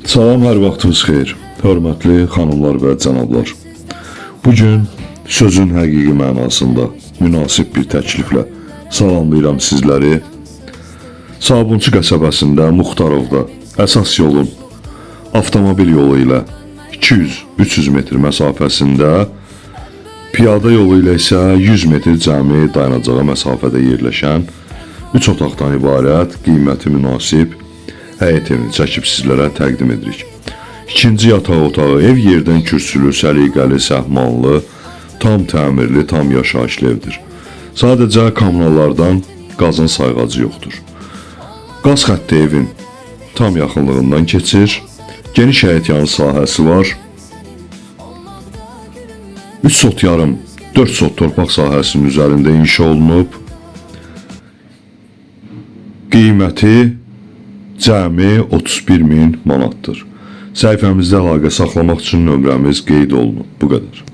Salam, hər vaxtınız xeyir. Hörmətli xanımlar və cənablar. Bugün sözün həqiqi mənasında münasib bir təkliflə salamlayıram sizləri. Sabunçu qəsəbəsində Muxtarovda əsas yolun avtomobil yolu ilə 200-300 metr məsafəsində, piyada yolu ilə isə 100 metr cəmi dayanacağı məsafədə yerləşən 3 otaqdan ibarət qiyməti münasib həyət evini çəkib sizlərə təqdim edirik. İkinci yataq otağı ev yerdən kürsülü, səliqəli, səhmanlı, tam təmirli, tam yaşayışlı evdir. Sadəcə kommunallardan qazın sayğacı yoxdur. Qaz xətti evin tam yaxınlığından keçir. Geniş həyət yanı sahəsi var. 3 sot yarım, 4 sot torpaq sahəsinin üzərində inşa olunub. Qiyməti cəmi 31.000 manatdır. Səhifəmizdə əlaqə saxlamaq üçün nömrəmiz qeyd olunub. Bu qədər.